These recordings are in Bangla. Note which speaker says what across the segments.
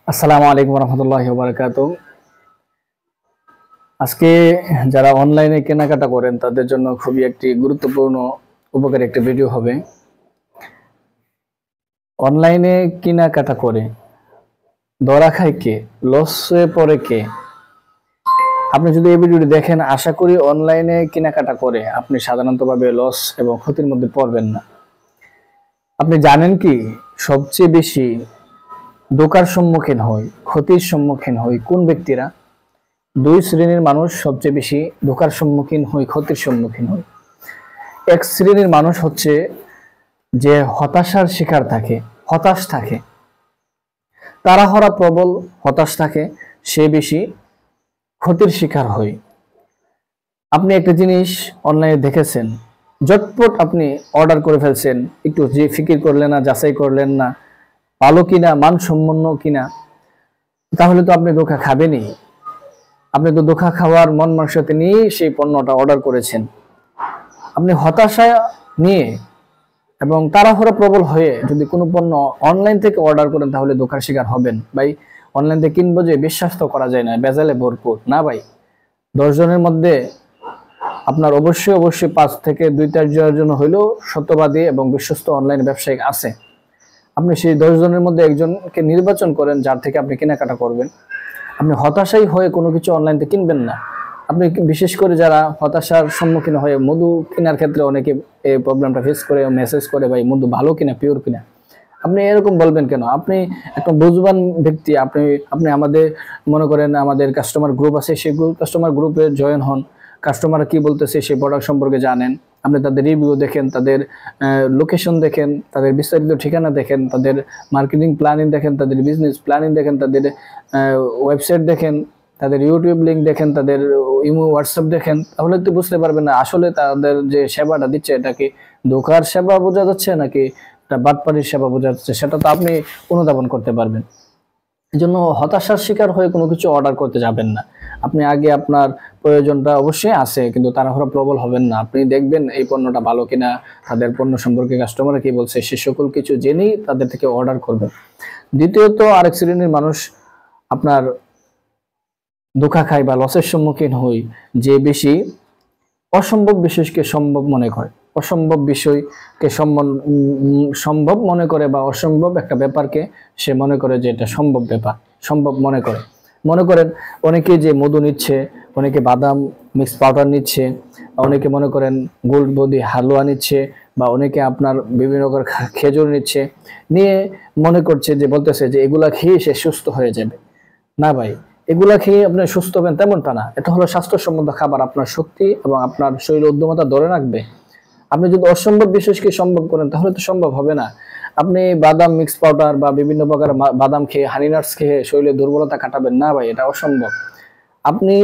Speaker 1: আসসালামু আলাইকুম রহমতুল্লাহি ওয়া বারাকাতুহু। আজকে যারা অনলাইনে কেনাকাটা করেন তাদের জন্য খুবই একটি গুরুত্বপূর্ণ উপকারী একটি ভিডিও হবে। অনলাইনে কেনাকাটা করে ধরা খায় কে, লসে পড়ে কে? আপনি যদি এই ভিডিওটি দেখেন, আশা করি অনলাইনে কেনাকাটা করে আপনি সাধারণতভাবে লস এবং ক্ষতির মধ্যে পড়বেন না। আপনি জানেন কি, সবচেয়ে বেশি ধোঁকার সম্মুখীন হয়, ক্ষতির সম্মুখীন হয় কোন ব্যক্তিরা? দুই শ্রেণীর মানুষ সবচেয়ে বেশি ধোঁকার সম্মুখীন হয়, ক্ষতির সম্মুখীন হয়। এক শ্রেণীর মানুষ হচ্ছে যে হতাশার শিকার থাকে, হতাশ থাকে, তাড়াহুড়া প্রবল, হতাশ থাকে, সে বেশি ক্ষতির শিকার হয়। আপনি একটা জিনিস অনলাইনে দেখেছেন, ঝটপট আপনি অর্ডার করে ফেলছেন, একটু যে ফিকির করলেন না, যাচাই করলেন না ভালো কিনা, মানসম্পন্ন কিনা, তাহলে তো আপনি ধোঁকা খাবেনই। আপনি তো ধোঁকা খাওয়ার মন মানসিকতা নিয়েই সেই পণ্যটা অর্ডার করেছেন। আপনি হতাশা নিয়ে এবং তাড়াহুড়া প্রবল হয়ে যদি কোনো পণ্য অনলাইন থেকে অর্ডার করেন তাহলে ধোঁকার শিকার হবেন। ভাই, অনলাইন থেকে কিনবো যে বিশ্বাস তো করা যায় না, ভেজালে ভরপুর না ভাই। 10 জনের মধ্যে আপনার অবশ্যই 5 থেকে 2-4 জনের জন্য হইলেও সত্যবাদী এবং বিশ্বস্ত অনলাইন ব্যবসায়িক আছে। আপনি সেই 10 জনের মধ্যে একজনকে নির্বাচন করেন যার থেকে আপনি কেনাকাটা করবেন। আপনি হতাশাই হয়ে কোনো কিছু অনলাইন থেকে কিনবেন না। আপনি বিশেষ করে যারা হতাশার সম্মুখীন হয়ে মধু কেনার ক্ষেত্রে অনেকে এই প্রবলেমটা ফেস করে, মেসেজ করে, ভাই মধু ভালো কিনা, পিওর কিনা। আপনি এরকম বলবেন কেন? আপনি একটা বুঝবান ব্যক্তি, আপনি আমাদের মনে করেন আমাদের কাস্টমার গ্রুপ আছে, সেই কাস্টমার গ্রুপে জয়েন হন। কাস্টমার কি বলতেছে সেই প্রোডাক্ট সম্পর্কে জানেন, আপনি তাদের রিভিউ দেখেন, তাদের লোকেশন দেখেন, তাদের বিস্তারিত ঠিকানা দেখেন, তাদের মার্কেটিং প্ল্যানিং দেখেন, তাদের বিজনেস প্ল্যানিং দেখেন, তাদের ওয়েবসাইট দেখেন, তাদের ইউটিউব লিঙ্ক দেখেন, তাদের ইমো হোয়াটসঅ্যাপ দেখেন। তাহলে তো বুঝতে পারবেন না আসলে তাদের যে সেবাটা দিচ্ছে এটা কি ধোঁকার সেবা বোঝা যাচ্ছে নাকি বাটপাড়ির সেবা বোঝা যাচ্ছে, সেটা তো আপনি অনুধাবন করতে পারবেন। এই জন্য হতাশার শিকার হয়ে কোনো কিছু অর্ডার করতে যাবেন না। আপনি আগে আপনার প্রয়োজনটা অবশ্যই আছে, কিন্তু তাড়াহুড়া প্রবল হবেন না। আপনি দেখবেন এই পণ্যটা ভালো কিনা, তাদের পণ্য সম্পর্কে কাস্টমার কি বলছে, সে সকল কিছু জেনেই তাদের থেকে অর্ডার করবেন। দ্বিতীয়ত, আরেক শ্রেণীর মানুষ আপনার ধোঁকা খায় বা লসের সম্মুখীন হই যে বেশি অসম্ভব বিষয়কে সম্ভব মনে করে, অসম্ভব বিষয়কে সম্ভব মনে করে, বা অসম্ভব একটা ব্যাপারকে সে মনে করে যে এটা সম্ভব ব্যাপার, সম্ভব মনে করে। মনে করেন অনেকে যে মধু নিচ্ছে, অনেকে বাদাম মিক্স পাউডার নিচ্ছে, অনেকে মনে করেন গোল্ড বডি হালুয়া নিচ্ছে, বা অনেকে আপনার বিভিন্ন প্রকার খেজুর নিচ্ছে, নিয়ে মনে করছে যে বলতেছে যে এগুলা খেয়ে সে সুস্থ হয়ে যাবে। না ভাই, এগুলা খেয়ে আপনি সুস্থ হবেন তেমনটা না। এটা হলো স্বাস্থ্যসম্মত খাবার, আপনার শক্তি এবং আপনার শরীরের উদ্যমতা ধরে রাখবে। আপনি যদি অসম্ভব বিষয়কে সম্ভব করেন তাহলে তো সম্ভব হবে না। আপনি বাদাম মিক্স পাউডার বা বিভিন্ন প্রকার বাদাম খেয়ে, হানি নাটস খেয়ে শরীরের দুর্বলতা কাটাবেন না ভাই, এটা অসম্ভব। আপনি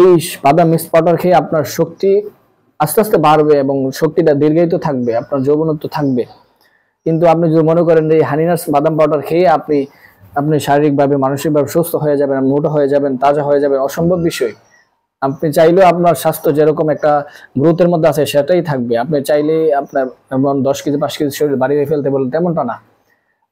Speaker 1: এই বাদাম মিক্স পাউডার খেয়ে আপনার শক্তি আস্তে আস্তে বাড়বে এবং শক্তিটা দীর্ঘায়িত থাকবে, আপনার যৌবনত্ব থাকবে। কিন্তু আপনি যদি মনে করেন যে এই হানি নাটস বাদাম পাউডার খেয়ে আপনি আপনি শারীরিকভাবে মানসিকভাবে সুস্থ হয়ে যাবেন, মোটা হয়ে যাবেন, তাজা হয়ে যাবেন, অসম্ভব বিষয়। আপনি চাইলেও আপনার স্বাস্থ্য যেরকম একটা গ্রোথের মধ্যে আছে সেটাই থাকবে। আপনি চাইলেই আপনার 10 কেজি 5 কেজি শরীর বাড়িয়ে ফেলতে বলেন তেমনটা না।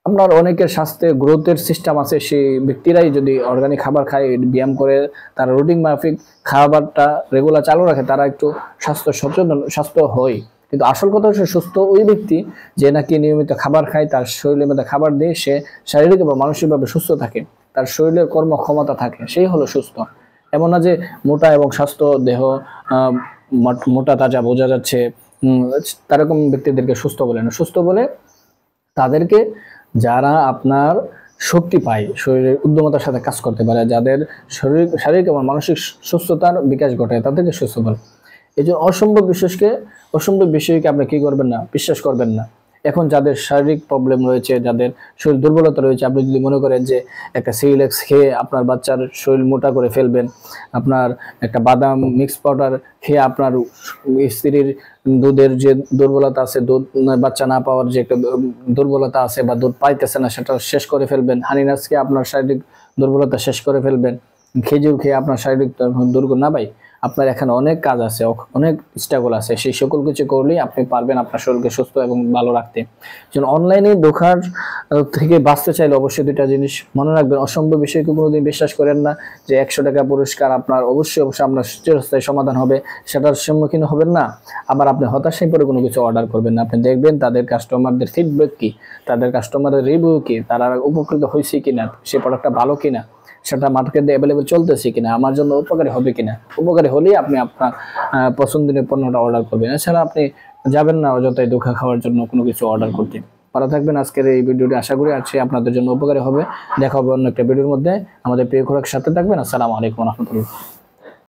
Speaker 1: আপনার অনেকের স্বাস্থ্যে গ্রোথের সিস্টেম আছে, সেই ব্যক্তিরাই যদি অর্গানিক খাবার খায়, ব্যায়াম করে, তারা রুটিন মাফিক খাবারটা রেগুলার চালু রাখে, তারা একটু স্বাস্থ্য সচেতন, স্বাস্থ্য হয়। কিন্তু আসল কথা হচ্ছে সুস্থ ওই ব্যক্তি যে নাকি নিয়মিত খাবার খায়, তার শরীরের মধ্যে খাবার দিয়ে সে শারীরিক এবং মানসিকভাবে সুস্থ থাকে, তার শরীরের কর্মক্ষমতা থাকে, সেই হলো সুস্থ। এমন না যে মোটা এবং স্বাস্থ্য দেহ মোটা তাজা বোঝা যাচ্ছে, তারকম ব্যক্তিদেরকে সুস্থ বলে না। সুস্থ বলে তাদেরকে যারা আপনার শক্তি পায়, শরীরের উদ্যমতার সাথে কাজ করতে পারে, যাদের শারীরিক এবং মানসিক সুস্থতার বিকাশ ঘটায়, তাদেরকে সুস্থ বলে। এই জন্য অসম্ভব বিষয়কে আপনি কি করবেন না, বিশ্বাস করবেন না। এখন যাদের শারীরিক প্রবলেম রয়েছে, যাদের শরীর দুর্বলতা রয়েছে, আপনি যদি মনে করেন যে একটা সিরিলেক্স খেয়ে আপনার বাচ্চার শরীর মোটা করে ফেলবেন, আপনার একটা বাদাম মিক্স পাউডার খেয়ে আপনার স্ত্রীর দুধের যে দুর্বলতা আছে, দুধ বাচ্চা না পাওয়ার যে একটা দুর্বলতা আছে, বা দুধ পাইতেছে না, সেটা শেষ করে ফেলবেন, হানি নাটস খেয়ে আপনার শারীরিক দুর্বলতা শেষ করে ফেলবেন, খেজুর খেয়ে আপনার শারীরিক দুর্বল না ভাই। আপনার এখানে অনেক কাজ আছে, অনেক স্ট্রাগল আছে, সেই সকল কিছু করলেই আপনি পারবেন আপনার শরীরকে সুস্থ এবং ভালো রাখতে। যেন অনলাইনে ধোঁকার থেকে বাঁচতে চাইলে অবশ্যই দুইটা জিনিস মনে রাখবেন। অসম্ভব বিষয়কে কোনোদিন বিশ্বাস করেন না যে 100 টাকা পুরস্কার আপনার অবশ্যই আপনার চিরস্থায়ী সমাধান হবে, সেটার সম্মুখীন হবেন না। আবার আপনি হতাশায় পরে কোনো কিছু অর্ডার করবেন না। আপনি দেখবেন তাদের কাস্টমারদের ফিডব্যাক কি, তাদের কাস্টমারের রিভিউ কি, তারা উপকৃত হয়েছে কিনা, সেই প্রোডাক্টটা ভালো কিনা, সেটা মার্কেটে অ্যাভেলেবল চলতেছে কিনা, আমার জন্য উপকারী হবে কিনা। উপকারী হলেই আপনি আপনার পছন্দের পণ্যটা অর্ডার করবেন। এছাড়া আপনি যাবেন না অযথাই ধোঁকা খাওয়ার জন্য কোনো কিছু অর্ডার করতে। ভালো থাকবেন। আজকের এই ভিডিওটি আশা করি আপনাদের জন্য উপকারী হবে। দেখা হবে অন্য একটা ভিডিওর মধ্যে। আমাদের প্রিয় খোরাক সাথে থাকবেন। আসসালামু আলাইকুম রহমতুল্লাহ।